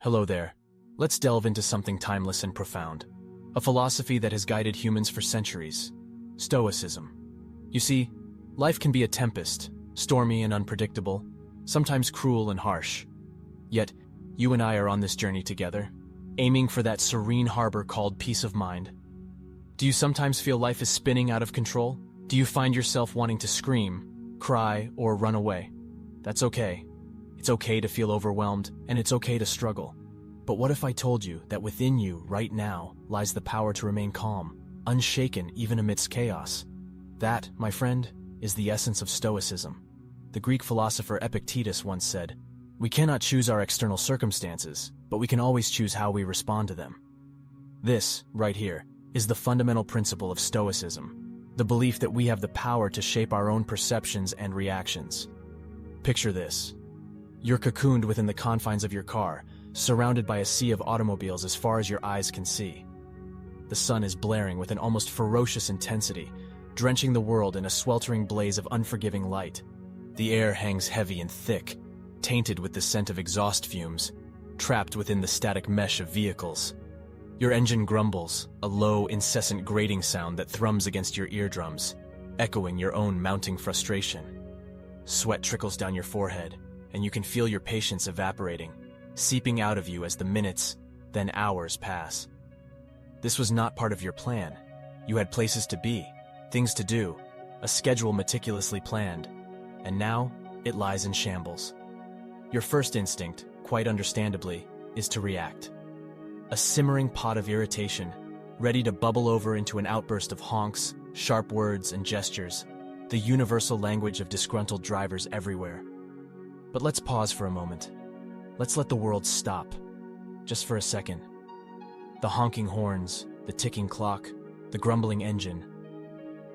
Hello there. Let's delve into something timeless and profound. A philosophy that has guided humans for centuries. Stoicism. You see, life can be a tempest, stormy and unpredictable, sometimes cruel and harsh. Yet, you and I are on this journey together, aiming for that serene harbor called peace of mind. Do you sometimes feel life is spinning out of control? Do you find yourself wanting to scream, cry, or run away? That's okay. It's okay to feel overwhelmed, and it's okay to struggle. But what if I told you that within you, right now, lies the power to remain calm, unshaken even amidst chaos? That, my friend, is the essence of Stoicism. The Greek philosopher Epictetus once said, "We cannot choose our external circumstances, but we can always choose how we respond to them." This, right here, is the fundamental principle of Stoicism, the belief that we have the power to shape our own perceptions and reactions. Picture this. You're cocooned within the confines of your car, surrounded by a sea of automobiles as far as your eyes can see. The sun is blaring with an almost ferocious intensity, drenching the world in a sweltering blaze of unforgiving light. The air hangs heavy and thick, tainted with the scent of exhaust fumes, trapped within the static mesh of vehicles. Your engine grumbles, a low, incessant grating sound that thrums against your eardrums, echoing your own mounting frustration. Sweat trickles down your forehead, and you can feel your patience evaporating, seeping out of you as the minutes, then hours pass. This was not part of your plan. You had places to be, things to do, a schedule meticulously planned, and now it lies in shambles. Your first instinct, quite understandably, is to react. A simmering pot of irritation, ready to bubble over into an outburst of honks, sharp words, and gestures, the universal language of disgruntled drivers everywhere. But let's pause for a moment. Let's let the world stop, just for a second. The honking horns, the ticking clock, the grumbling engine,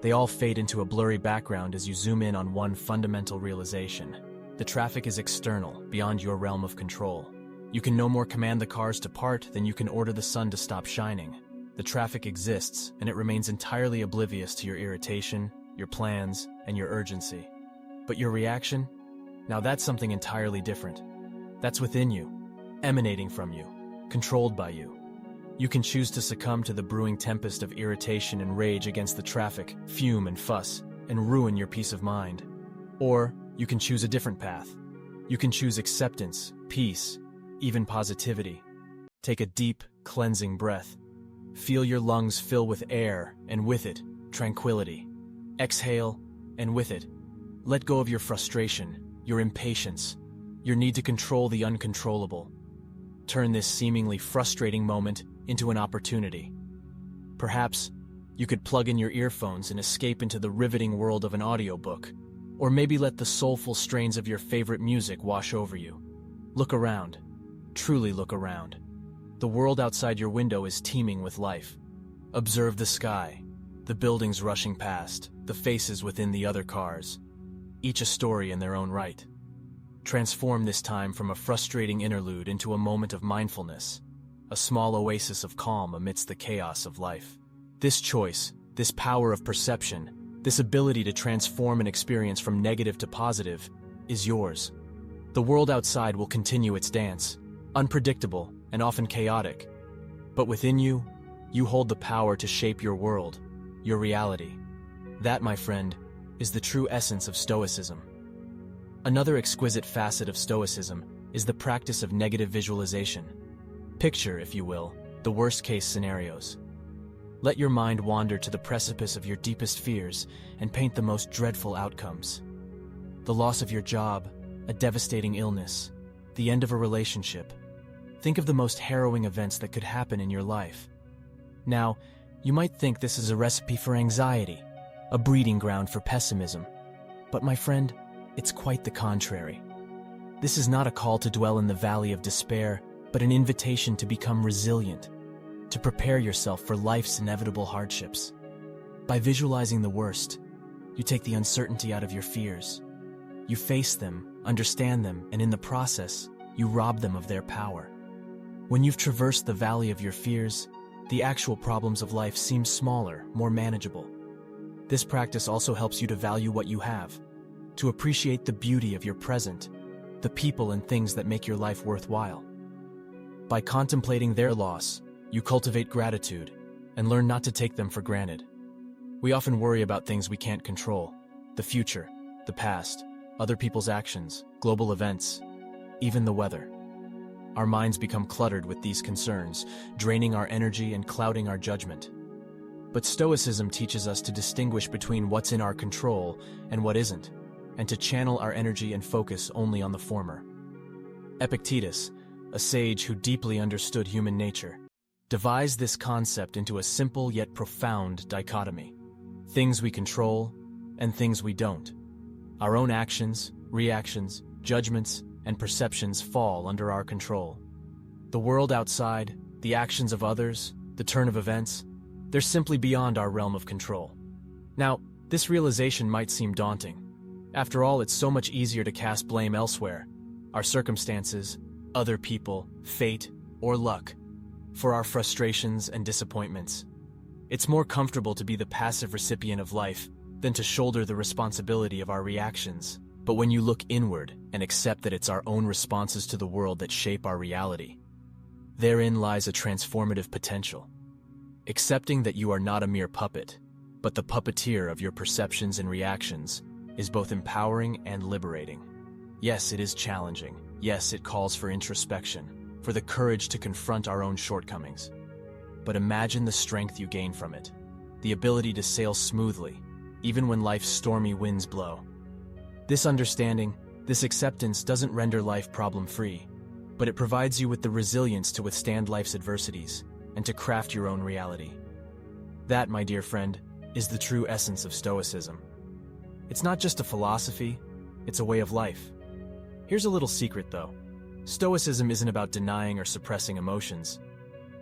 they all fade into a blurry background as you zoom in on one fundamental realization. The traffic is external, beyond your realm of control. You can no more command the cars to part than you can order the sun to stop shining. The traffic exists, and it remains entirely oblivious to your irritation, your plans, and your urgency. But your reaction? Now that's something entirely different. That's within you, emanating from you, controlled by you. You can choose to succumb to the brewing tempest of irritation and rage against the traffic, fume and fuss, and ruin your peace of mind. Or you can choose a different path. You can choose acceptance, peace, even positivity. Take a deep, cleansing breath. Feel your lungs fill with air, and with it, tranquility. Exhale, and with it, let go of your frustration, your impatience, your need to control the uncontrollable. Turn this seemingly frustrating moment into an opportunity. Perhaps you could plug in your earphones and escape into the riveting world of an audiobook, or maybe let the soulful strains of your favorite music wash over you. Look around. Truly look around. The world outside your window is teeming with life. Observe the sky, the buildings rushing past, the faces within the other cars, each a story in their own right. Transform this time from a frustrating interlude into a moment of mindfulness, a small oasis of calm amidst the chaos of life. This choice, this power of perception, this ability to transform an experience from negative to positive, is yours. The world outside will continue its dance, unpredictable and often chaotic. But within you, you hold the power to shape your world, your reality. That, my friend, is the true essence of Stoicism. Another exquisite facet of Stoicism is the practice of negative visualization. Picture, if you will, the worst-case scenarios. Let your mind wander to the precipice of your deepest fears and paint the most dreadful outcomes. The loss of your job, a devastating illness, the end of a relationship. Think of the most harrowing events that could happen in your life. Now, you might think this is a recipe for anxiety, a breeding ground for pessimism. But my friend, it's quite the contrary. This is not a call to dwell in the valley of despair, but an invitation to become resilient, to prepare yourself for life's inevitable hardships. By visualizing the worst, you take the uncertainty out of your fears. You face them, understand them, and in the process, you rob them of their power. When you've traversed the valley of your fears, the actual problems of life seem smaller, more manageable. This practice also helps you to value what you have, to appreciate the beauty of your present, the people and things that make your life worthwhile. By contemplating their loss, you cultivate gratitude and learn not to take them for granted. We often worry about things we can't control: the future, the past, other people's actions, global events, even the weather. Our minds become cluttered with these concerns, draining our energy and clouding our judgment. But Stoicism teaches us to distinguish between what's in our control and what isn't, and to channel our energy and focus only on the former. Epictetus, a sage who deeply understood human nature, devised this concept into a simple yet profound dichotomy: things we control and things we don't. Our own actions, reactions, judgments, and perceptions fall under our control. The world outside, the actions of others, the turn of events, they're simply beyond our realm of control. Now, this realization might seem daunting. After all, it's so much easier to cast blame elsewhere: our circumstances, other people, fate, or luck, for our frustrations and disappointments. It's more comfortable to be the passive recipient of life than to shoulder the responsibility of our reactions. But when you look inward and accept that it's our own responses to the world that shape our reality, therein lies a transformative potential. Accepting that you are not a mere puppet, but the puppeteer of your perceptions and reactions, is both empowering and liberating. Yes, it is challenging. Yes, it calls for introspection, for the courage to confront our own shortcomings. But imagine the strength you gain from it, the ability to sail smoothly, even when life's stormy winds blow. This understanding, this acceptance doesn't render life problem-free, but it provides you with the resilience to withstand life's adversities and to craft your own reality. That, my dear friend, is the true essence of Stoicism. It's not just a philosophy, it's a way of life. Here's a little secret, though. Stoicism isn't about denying or suppressing emotions.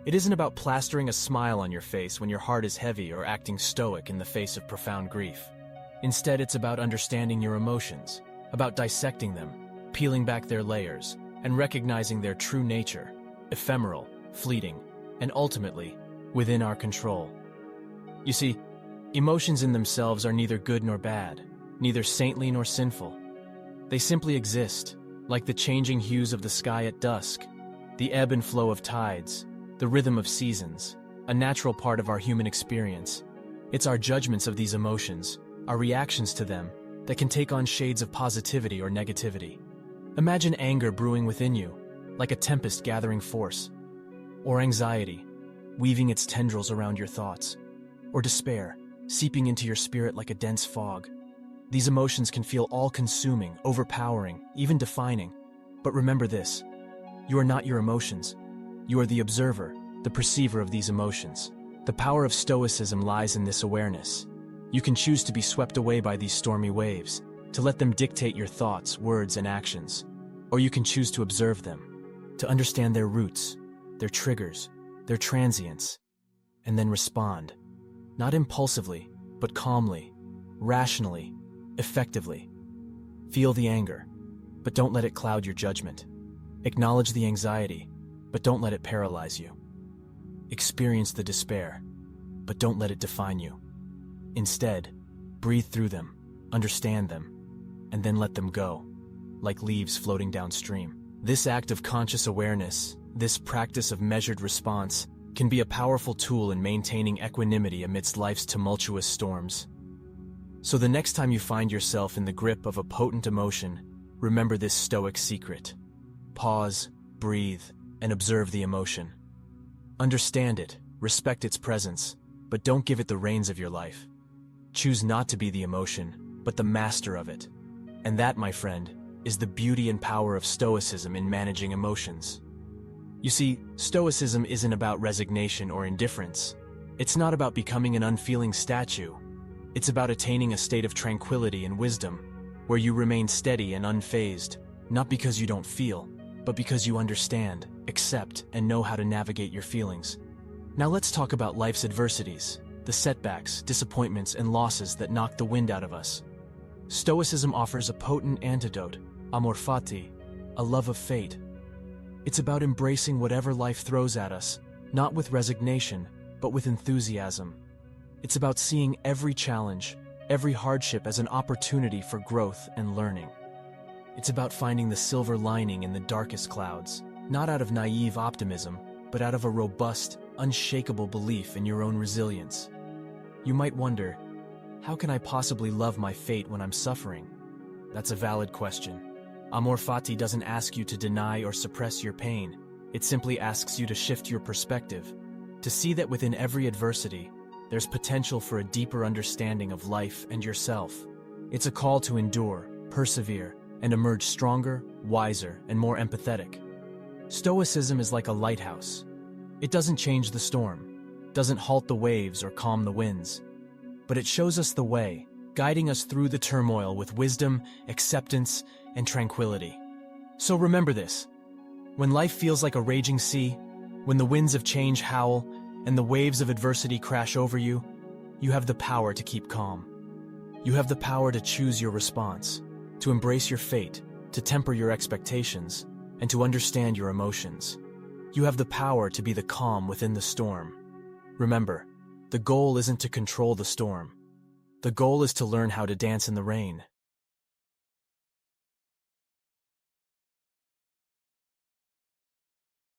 It isn't about plastering a smile on your face when your heart is heavy or acting stoic in the face of profound grief. Instead, it's about understanding your emotions, about dissecting them, peeling back their layers, and recognizing their true nature: ephemeral, fleeting, and ultimately, within our control. You see, emotions in themselves are neither good nor bad, neither saintly nor sinful. They simply exist, like the changing hues of the sky at dusk, the ebb and flow of tides, the rhythm of seasons, a natural part of our human experience. It's our judgments of these emotions, our reactions to them, that can take on shades of positivity or negativity. Imagine anger brewing within you, like a tempest gathering force, or anxiety, weaving its tendrils around your thoughts, or despair, seeping into your spirit like a dense fog. These emotions can feel all-consuming, overpowering, even defining. But remember this: you are not your emotions. You are the observer, the perceiver of these emotions. The power of Stoicism lies in this awareness. You can choose to be swept away by these stormy waves, to let them dictate your thoughts, words, and actions. Or you can choose to observe them, to understand their roots, their triggers, their transients, and then respond. Not impulsively, but calmly, rationally, effectively. Feel the anger, but don't let it cloud your judgment. Acknowledge the anxiety, but don't let it paralyze you. Experience the despair, but don't let it define you. Instead, breathe through them, understand them, and then let them go, like leaves floating downstream. This act of conscious awareness, this practice of measured response, can be a powerful tool in maintaining equanimity amidst life's tumultuous storms. So the next time you find yourself in the grip of a potent emotion, remember this Stoic secret. Pause, breathe, and observe the emotion. Understand it, respect its presence, but don't give it the reins of your life. Choose not to be the emotion, but the master of it. And that, my friend, is the beauty and power of Stoicism in managing emotions. You see, Stoicism isn't about resignation or indifference. It's not about becoming an unfeeling statue. It's about attaining a state of tranquility and wisdom, where you remain steady and unfazed, not because you don't feel, but because you understand, accept, and know how to navigate your feelings. Now let's talk about life's adversities, the setbacks, disappointments, and losses that knock the wind out of us. Stoicism offers a potent antidote, amor fati, a love of fate. It's about embracing whatever life throws at us, not with resignation, but with enthusiasm. It's about seeing every challenge, every hardship as an opportunity for growth and learning. It's about finding the silver lining in the darkest clouds, not out of naive optimism, but out of a robust, unshakable belief in your own resilience. You might wonder, how can I possibly love my fate when I'm suffering? That's a valid question. Amor fati doesn't ask you to deny or suppress your pain. It simply asks you to shift your perspective, to see that within every adversity, there's potential for a deeper understanding of life and yourself. It's a call to endure, persevere, and emerge stronger, wiser, and more empathetic. Stoicism is like a lighthouse. It doesn't change the storm, doesn't halt the waves or calm the winds, but it shows us the way, guiding us through the turmoil with wisdom, acceptance, and tranquility. So remember this: when life feels like a raging sea, when the winds of change howl, and the waves of adversity crash over you, you have the power to keep calm. You have the power to choose your response, to embrace your fate, to temper your expectations, and to understand your emotions. You have the power to be the calm within the storm. Remember, the goal isn't to control the storm. The goal is to learn how to dance in the rain.